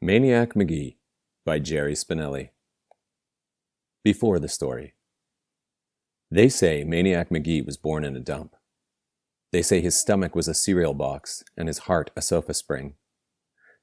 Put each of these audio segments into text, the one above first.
Maniac McGee by Jerry Spinelli. Before the story. They say Maniac McGee was born in a dump. They say his stomach was a cereal box and his heart a sofa spring.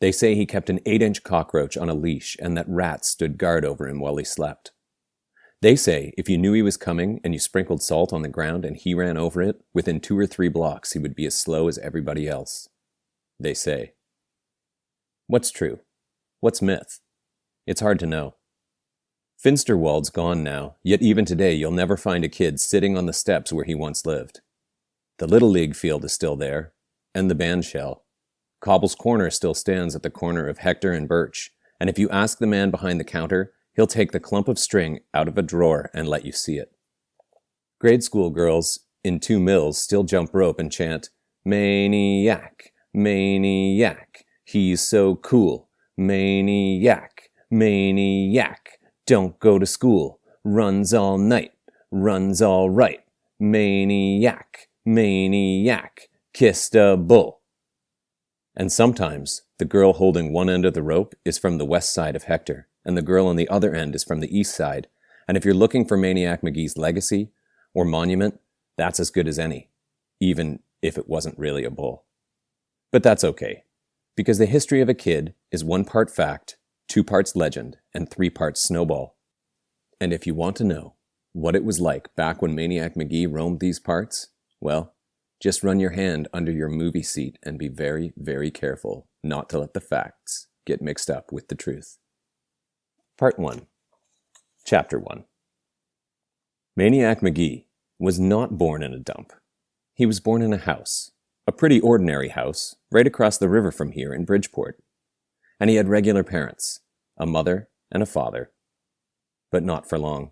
They say he kept an 8-inch cockroach on a leash and that rats stood guard over him while he slept. They say if you knew he was coming and you sprinkled salt on the ground and he ran over it, within 2 or 3 blocks he would be as slow as everybody else. They say. What's true? What's myth? It's hard to know. Finsterwald's gone now, yet even today you'll never find a kid sitting on the steps where he once lived. The Little League field is still there, and the band shell. Cobble's Corner still stands at the corner of Hector and Birch, and if you ask the man behind the counter, he'll take the clump of string out of a drawer and let you see it. Grade school girls in 2 Mills still jump rope and chant, "Maniac, maniac, he's so cool. Maniac, maniac, don't go to school, runs all night, runs all right. Maniac, maniac, kissed a bull." And sometimes the girl holding one end of the rope is from the west side of Hector, and the girl on the other end is from the east side, and if you're looking for Maniac McGee's legacy or monument, that's as good as any, even if it wasn't really a bull. But that's okay, because the history of a kid is 1 part fact, 2 parts legend, and 3 parts snowball. And if you want to know what it was like back when Maniac McGee roamed these parts, well, just run your hand under your movie seat and be very, very careful not to let the facts get mixed up with the truth. Part 1. Chapter 1. Maniac McGee was not born in a dump. He was born in a house. A pretty ordinary house, right across the river from here in Bridgeport. And he had regular parents, a mother and a father. But not for long.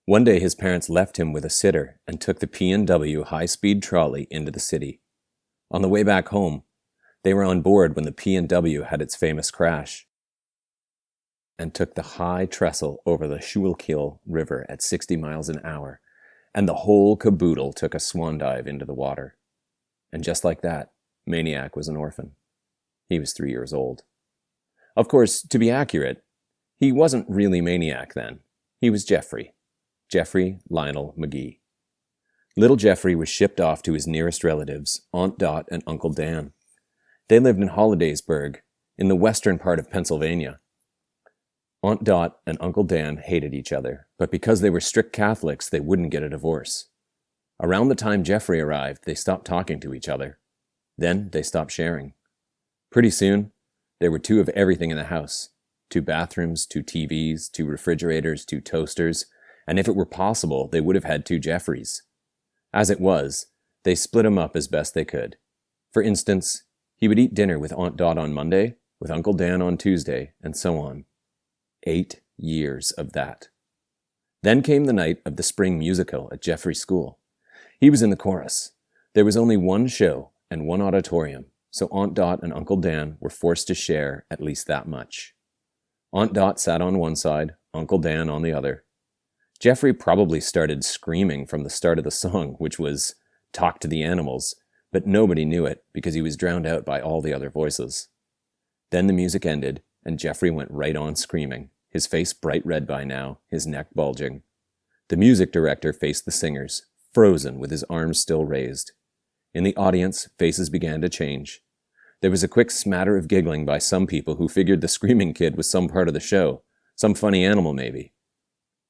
One day his parents left him with a sitter and took the P&W high-speed trolley into the city. On the way back home, they were on board when the P&W had its famous crash and took the high trestle over the Schuylkill River at 60 miles an hour, and the whole caboodle took a swan dive into the water. And just like that, Maniac was an orphan. He was 3 years old. Of course, to be accurate, he wasn't really Maniac then. He was Jeffrey Lionel McGee. Little Jeffrey was shipped off to his nearest relatives, Aunt Dot and Uncle Dan. They lived in Hollidaysburg, in the western part of Pennsylvania. Aunt Dot and Uncle Dan hated each other, but because they were strict Catholics, they wouldn't get a divorce. Around the time Jeffrey arrived, they stopped talking to each other. Then they stopped sharing. Pretty soon, there were 2 of everything in the house. 2 bathrooms, 2 TVs, 2 refrigerators, 2 toasters, and if it were possible, they would have had 2 Jeffreys. As it was, they split him up as best they could. For instance, he would eat dinner with Aunt Dot on Monday, with Uncle Dan on Tuesday, and so on. 8 years of that. Then came the night of the spring musical at Jeffrey's school. He was in the chorus. There was only 1 show and 1 auditorium, so Aunt Dot and Uncle Dan were forced to share at least that much. Aunt Dot sat on one side, Uncle Dan on the other. Jeffrey probably started screaming from the start of the song, which was "Talk to the Animals," but nobody knew it because he was drowned out by all the other voices. Then the music ended, and Jeffrey went right on screaming, his face bright red by now, his neck bulging. The music director faced the singers, frozen with his arms still raised. In the audience, faces began to change. There was a quick smatter of giggling by some people who figured the screaming kid was some part of the show, some funny animal maybe.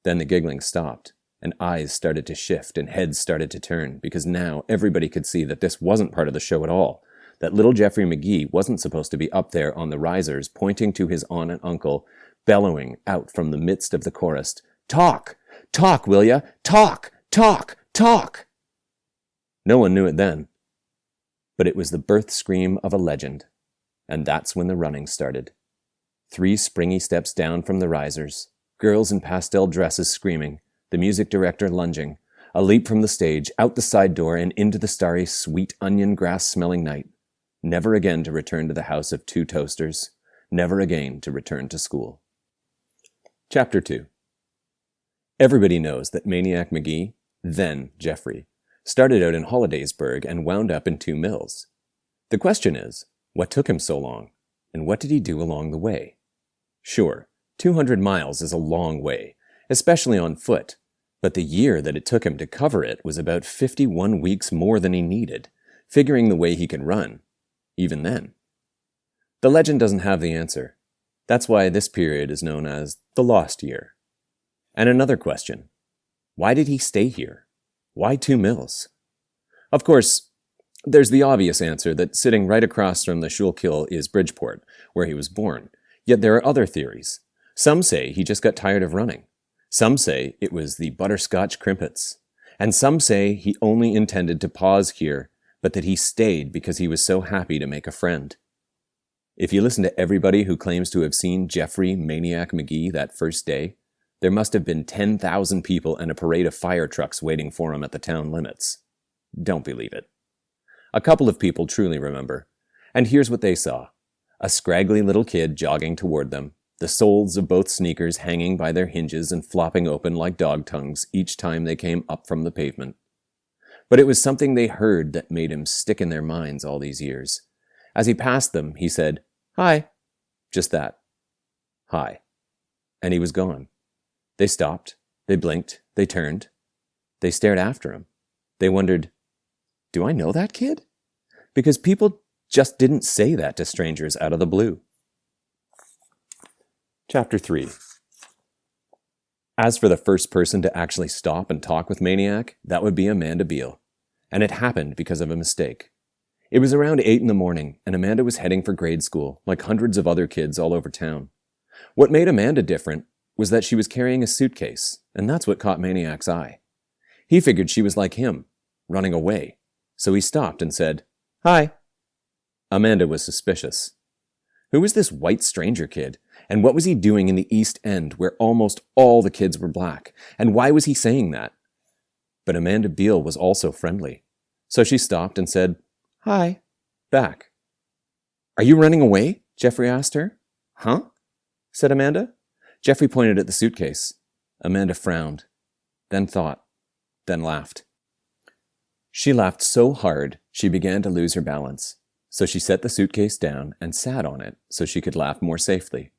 Then the giggling stopped, and eyes started to shift and heads started to turn, because now everybody could see that this wasn't part of the show at all, that little Jeffrey McGee wasn't supposed to be up there on the risers pointing to his aunt and uncle, bellowing out from the midst of the chorus, "Talk! Talk, will ya? Talk! Talk! Talk!" No one knew it then. But it was the birth scream of a legend. And that's when the running started. 3 springy steps down from the risers, girls in pastel dresses screaming, the music director lunging, a leap from the stage, out the side door and into the starry, sweet onion grass-smelling night. Never again to return to the house of 2 toasters. Never again to return to school. Chapter 2. Everybody knows that Maniac McGee, then Jeffrey, started out in Hollidaysburg and wound up in 2 Mills. The question is, what took him so long? And what did he do along the way? Sure, 200 miles is a long way, especially on foot, but the year that it took him to cover it was about 51 weeks more than he needed, figuring the way he could run, even then. The legend doesn't have the answer. That's why this period is known as the Lost Year. And another question. Why did he stay here? Why 2 mills? Of course, there's the obvious answer that sitting right across from the Schuylkill is Bridgeport, where he was born. Yet there are other theories. Some say he just got tired of running. Some say it was the butterscotch crimpets. And some say he only intended to pause here, but that he stayed because he was so happy to make a friend. If you listen to everybody who claims to have seen Jeffrey Maniac McGee that first day, there must have been 10,000 people and a parade of fire trucks waiting for him at the town limits. Don't believe it. A couple of people truly remember, and here's what they saw. A scraggly little kid jogging toward them, the soles of both sneakers hanging by their hinges and flopping open like dog tongues each time they came up from the pavement. But it was something they heard that made him stick in their minds all these years. As he passed them, he said, "Hi." Just that. Hi. And he was gone. They stopped. They blinked. They turned. They stared after him. They wondered, do I know that kid? Because people just didn't say that to strangers out of the blue. Chapter 3. As for the first person to actually stop and talk with Maniac, that would be Amanda Beale. And it happened because of a mistake. It was around 8 in the morning, and Amanda was heading for grade school, like hundreds of other kids all over town. What made Amanda different was that she was carrying a suitcase, and that's what caught Maniac's eye. He figured she was like him, running away, so he stopped and said, "Hi." Amanda was suspicious. Who was this white stranger kid, and what was he doing in the East End where almost all the kids were black, and why was he saying that? But Amanda Beale was also friendly, so she stopped and said, "Hi," back. "Are you running away?" Jeffrey asked her. "Huh?" said Amanda. Jeffrey pointed at the suitcase. Amanda frowned, then thought, then laughed. She laughed so hard she began to lose her balance, so she set the suitcase down and sat on it so she could laugh more safely.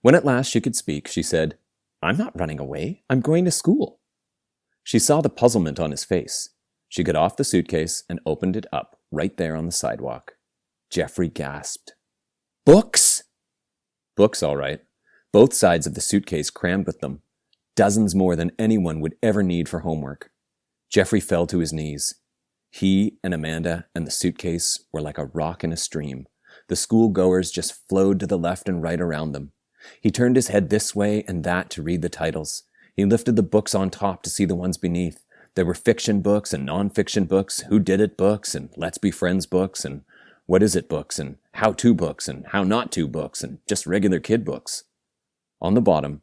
When at last she could speak, she said, "I'm not running away. I'm going to school." She saw the puzzlement on his face. She got off the suitcase and opened it up right there on the sidewalk. Jeffrey gasped. "Books?" Books, all right. Both sides of the suitcase crammed with them. Dozens more than anyone would ever need for homework. Jeffrey fell to his knees. He and Amanda and the suitcase were like a rock in a stream. The schoolgoers just flowed to the left and right around them. He turned his head this way and that to read the titles. He lifted the books on top to see the ones beneath. There were fiction books and non-fiction books, who did it books, and let's be friends books, and what is it books, and how-to books, and how not to books, and just regular kid books. On the bottom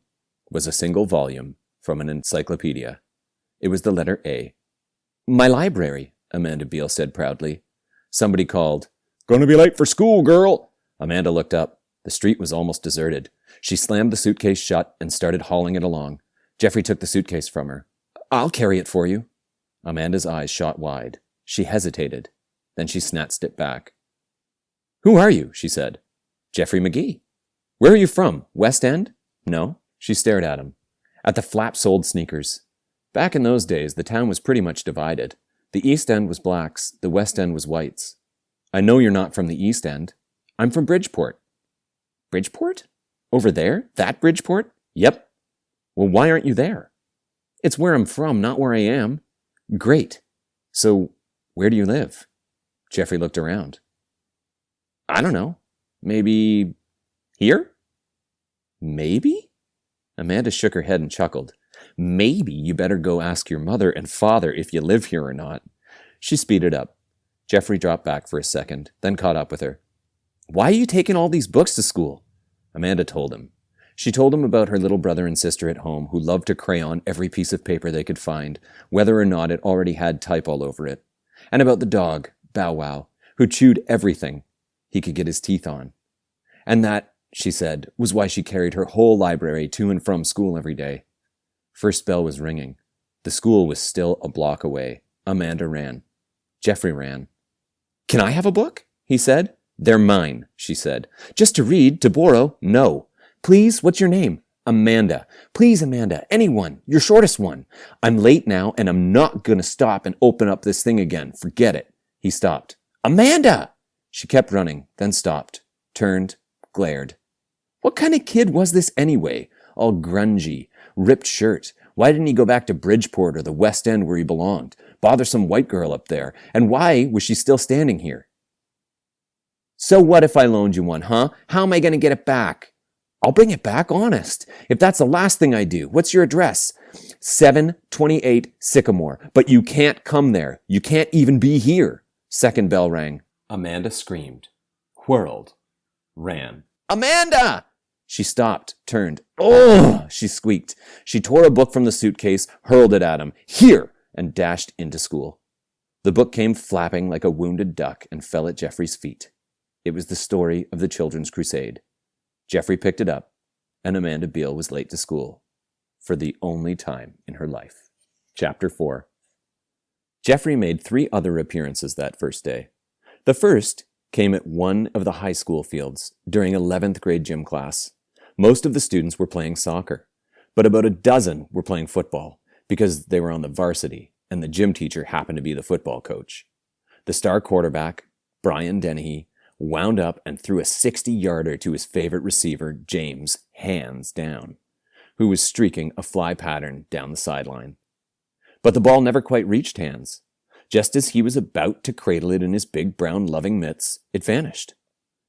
was a single volume from an encyclopedia. It was the letter A. "My library," Amanda Beale said proudly. Somebody called, "Gonna be late for school, girl." Amanda looked up. The street was almost deserted. She slammed the suitcase shut and started hauling it along. Jeffrey took the suitcase from her. "I'll carry it for you." Amanda's eyes shot wide. She hesitated. Then she snatched it back. "Who are you?" she said. "Jeffrey McGee." "Where are you from? West End?" "No." She stared at him. At the flap-soled sneakers. Back in those days, the town was pretty much divided. The East End was blacks, the West End was whites. "I know you're not from the East End. I'm from Bridgeport." "Bridgeport? Over there? That Bridgeport?" "Yep." "Well, why aren't you there?" "It's where I'm from, not where I am." "Great. So, where do you live?" Jeffrey looked around. "I don't know. Maybe here?" "Maybe?" Amanda shook her head and chuckled. "Maybe you better go ask your mother and father if you live here or not." She speeded up. Jeffrey dropped back for a second, then caught up with her. "Why are you taking all these books to school?" Amanda told him. She told him about her little brother and sister at home who loved to crayon every piece of paper they could find, whether or not it already had type all over it. And about the dog, Bow Wow, who chewed everything he could get his teeth on. And that, she said, was why she carried her whole library to and from school every day. First bell was ringing. The school was still a block away. Amanda ran. Jeffrey ran. "Can I have a book?" he said. They're mine, she said. Just to read, to borrow, no. Please, what's your name? Amanda. Please, Amanda, anyone, your shortest one. I'm late now, and I'm not gonna stop and open up this thing again. Forget it. He stopped. Amanda! She kept running, then stopped, turned, glared. What kind of kid was this anyway? All grungy, ripped shirt. Why didn't he go back to Bridgeport or the West End where he belonged? Bother some white girl up there. And why was she still standing here? So what if I loaned you one, huh? How am I going to get it back? I'll bring it back, honest. If that's the last thing I do. What's your address? 728 Sycamore. But you can't come there. You can't even be here. Second bell rang. Amanda screamed, whirled, ran. Amanda! She stopped, turned. Oh! She squeaked. She tore a book from the suitcase, hurled it at him. Here! And dashed into school. The book came flapping like a wounded duck and fell at Jeffrey's feet. It was the story of the Children's Crusade. Jeffrey picked it up, and Amanda Beale was late to school, for the only time in her life. Chapter 4. Jeffrey made 3 other appearances that first day. The first came at one of the high school fields during 11th grade gym class. Most of the students were playing soccer, but about a dozen were playing football because they were on the varsity and the gym teacher happened to be the football coach. The star quarterback, Brian Dennehy, wound up and threw a 60-yarder to his favorite receiver, James, hands down, who was streaking a fly pattern down the sideline. But the ball never quite reached Hands. Just as he was about to cradle it in his big brown loving mitts, it vanished.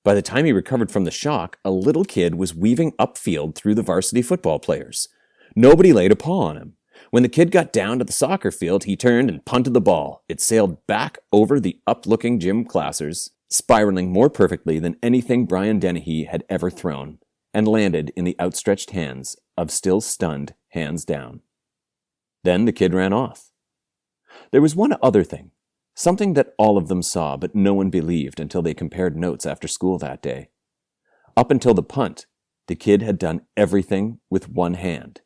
By the time he recovered from the shock, a little kid was weaving upfield through the varsity football players. Nobody laid a paw on him. When the kid got down to the soccer field, he turned and punted the ball. It sailed back over the up-looking gym classers, spiraling more perfectly than anything Brian Dennehy had ever thrown, and landed in the outstretched hands of still stunned Hands down. Then the kid ran off. There was one other thing, something that all of them saw, but no one believed until they compared notes after school that day. Up until the punt, the kid had done everything with one hand.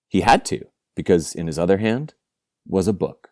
He had to, because in his other hand was a book.